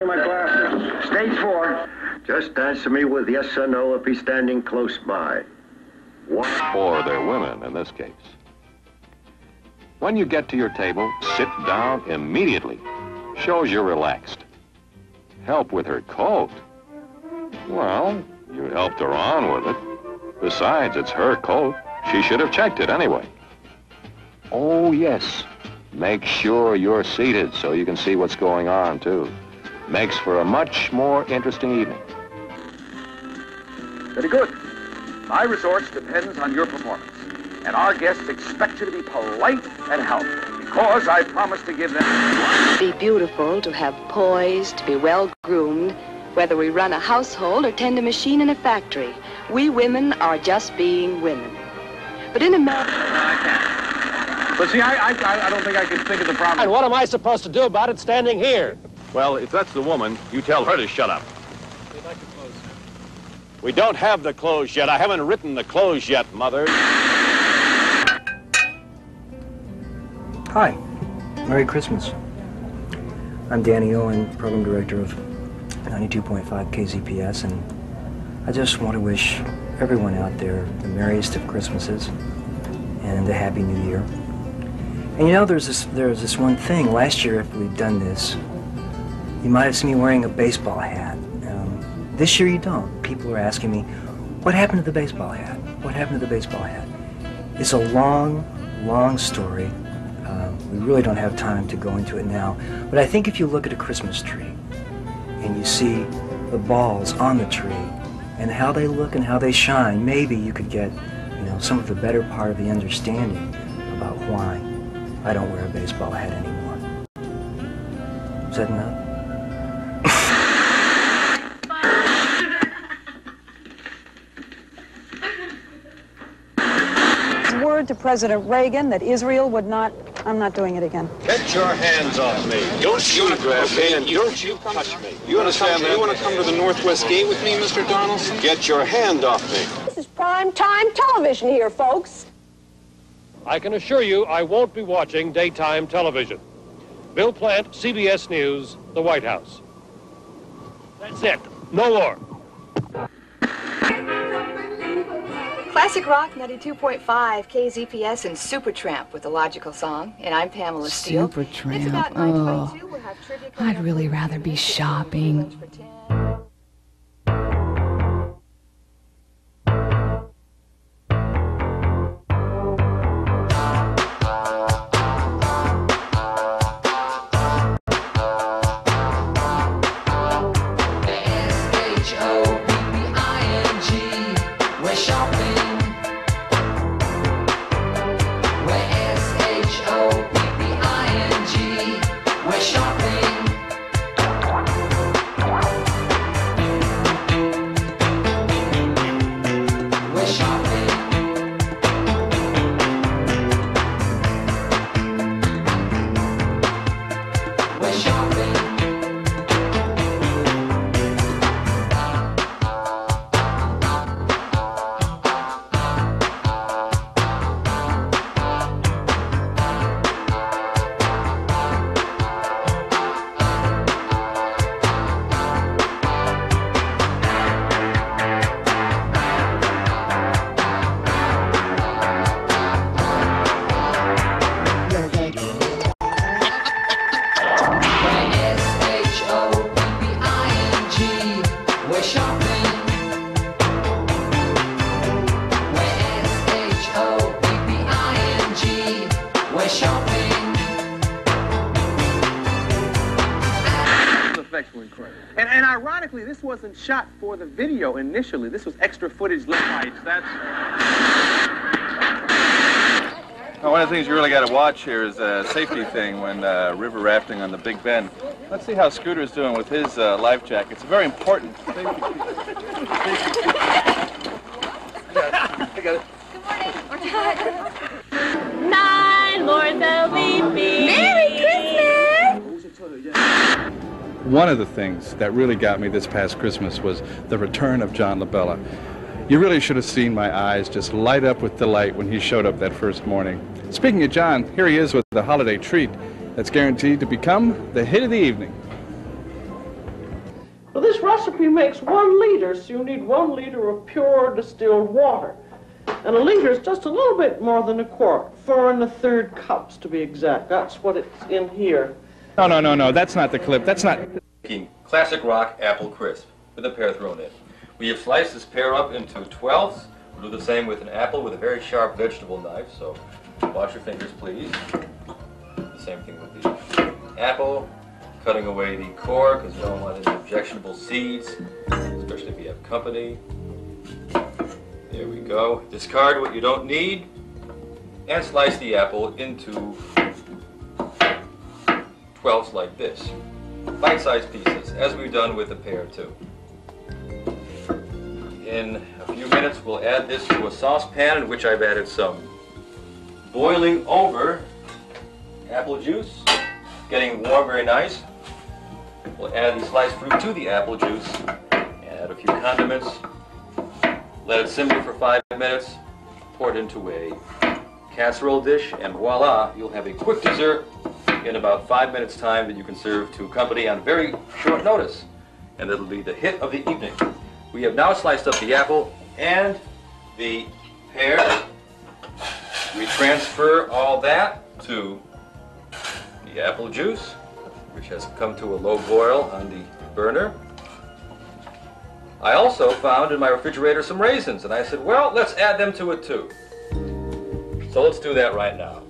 My glasses. Stage 4. Just answer me with yes or no if he's standing close by. Or they're women in this case. When you get to your table, sit down immediately. Shows you're relaxed. Help with her coat. Well, you helped her on with it. Besides, it's her coat. She should have checked it anyway. Oh, yes. Make sure you're seated so you can see what's going on, too. Makes for a much more interesting evening. Very good. My resorts depends on your performance. And our guests expect you to be polite and helpful, because I promise to give them... Be beautiful, to have poise, to be well-groomed, whether we run a household or tend a machine in a factory. We women are just being women. But in America... I can't. But see, I don't think I can think of the problem. And what am I supposed to do about it standing here? Well, if that's the woman, you tell her to shut up. We'd like to close, sir. We don't have the close yet. I haven't written the close yet, Mother. Hi. Merry Christmas. I'm Danny Owen, Program Director of 92.5 KZPS, and I just want to wish everyone out there the merriest of Christmases and a Happy New Year. And you know, there's this one thing. Last year, if we'd done this, you might have seen me wearing a baseball hat. This year you don't. People are asking me, what happened to the baseball hat? What happened to the baseball hat? It's a long, long story. We really don't have time to go into it now. But I think if you look at a Christmas tree and you see the balls on the tree and how they look and how they shine, maybe you could get, some of the better part of the understanding about why I don't wear a baseball hat anymore. Is that enough? Word to President Reagan that Israel would not... I'm not doing it again. Get your hands off me. Don't you grab me and don't you touch me. You understand that? You want to come to the Northwest Gate with me, Mr. Donaldson? Get your hand off me. This is prime time television here, folks. I can assure you I won't be watching daytime television. Bill Plant, CBS News, the White House. That's it. No more. Classic Rock 92.5 KZPS and Supertramp with the logical song. And I'm Pamela Steele. Supertramp. Oh, I'd really rather be shopping. And ironically, this wasn't shot for the video initially. This was extra footage lights. That's... Well, one of the things you really got to watch here is a safety thing when river rafting on the Big Bend. Let's see how Scooter's doing with his life jacket. It's a very important safety feature. I got it. Good morning. Nine Lord the Leafy. Merry Christmas! One of the things that really got me this past Christmas was the return of John Labella. You really should have seen my eyes just light up with delight when he showed up that first morning. Speaking of John, here he is with the holiday treat that's guaranteed to become the hit of the evening. Well, this recipe makes 1 liter, so you need 1 liter of pure distilled water. And a liter is just a little bit more than a quart, 4 1/3 cups to be exact. That's what it's in here. No, that's not the clip. That's not... Classic Rock Apple Crisp with a pear thrown in. We have sliced this pear up into 12ths. We'll do the same with an apple with a very sharp vegetable knife, so watch your fingers, please. The same thing with the apple. Cutting away the core because you don't want any objectionable seeds, especially if you have company. There we go. Discard what you don't need and slice the apple into 12ths like this. Bite-sized pieces, as we've done with the pear too. In a few minutes we'll add this to a saucepan in which I've added some boiling over apple juice, getting warm very nice. We'll add the sliced fruit to the apple juice, add a few condiments, let it simmer for 5 minutes, pour it into a casserole dish, and voila, you'll have a quick dessert in about 5 minutes time that you can serve to company on very short notice. And it'll be the hit of the evening. We have now sliced up the apple and the pear. We transfer all that to the apple juice, which has come to a low boil on the burner. I also found in my refrigerator some raisins, and I said, well, let's add them to it too. So let's do that right now.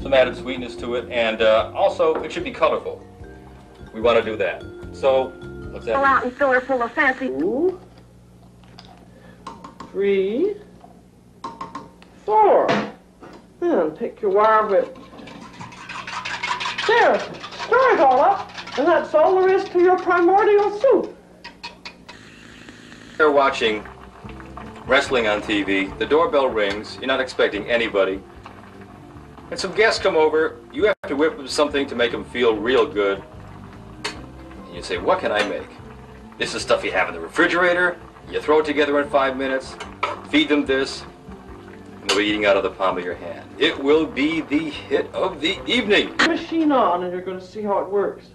Some added sweetness to it, and also it should be colorful. We want to do that. So let's add. Go out and fill her full of fancy. 2, 3, 4. Then take your wire whip. There, stir it all up, and that's all there is to your primordial soup. You're watching wrestling on TV, the doorbell rings, you're not expecting anybody, and some guests come over, you have to whip them something to make them feel real good, and you say, what can I make? This is stuff you have in the refrigerator, you throw it together in 5 minutes, feed them this, and they'll be eating out of the palm of your hand. It will be the hit of the evening. Machine on, and you're going to see how it works.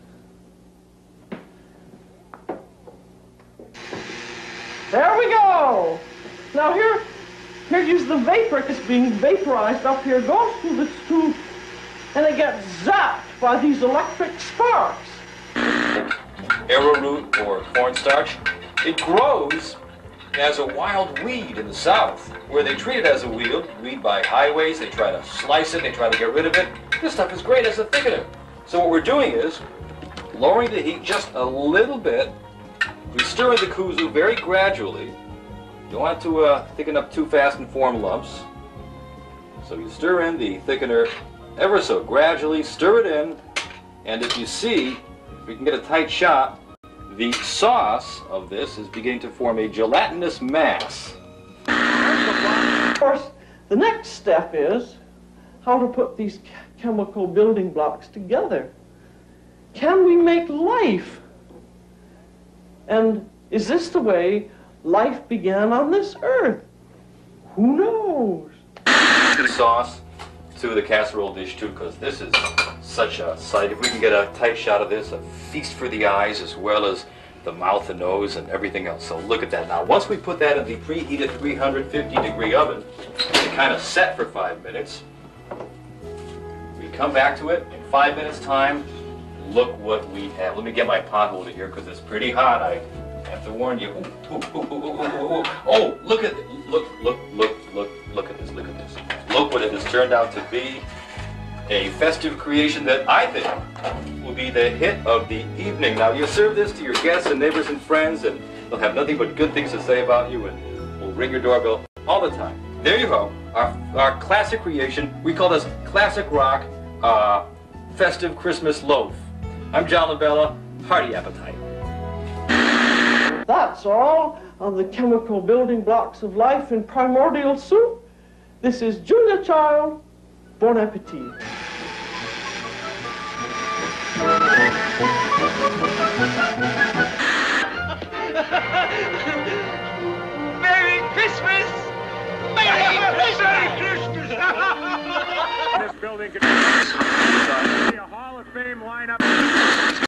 There we go. Now here's the vapor that's being vaporized up here, goes through this tube, and it gets zapped by these electric sparks. Arrowroot or cornstarch, it grows as a wild weed in the South, where they treat it as a weed by highways. They try to slice it, they try to get rid of it. This stuff is great as a thickener. So what we're doing is lowering the heat just a little bit. We stir in the kuzu very gradually. You don't want to thicken up too fast and form lumps. So you stir in the thickener ever so gradually, stir it in, and if you see, we can get a tight shot, the sauce of this is beginning to form a gelatinous mass. Of course, the next step is how to put these chemical building blocks together. Can we make life? And is this the way life began on this earth? Who knows? The sauce to the casserole dish too, because this is such a sight. If we can get a tight shot of this, a feast for the eyes as well as the mouth and nose and everything else. So look at that. Now once we put that in the preheated 350-degree oven, and kind of set for 5 minutes, we come back to it in 5 minutes time. Look what we have. Let me get my pot holder here because it's pretty hot. I have to warn you. Oh, look at it. Look at this. Look at this. Look what it has turned out to be. A festive creation that I think will be the hit of the evening. Now you serve this to your guests and neighbors and friends, and they'll have nothing but good things to say about you, and will ring your doorbell all the time. There you go. Our classic creation. We call this Classic Rock Festive Christmas Loaf. I'm John Labella. Hearty appetite. That's all on the chemical building blocks of life in primordial soup. This is Julia Child. Bon appetit.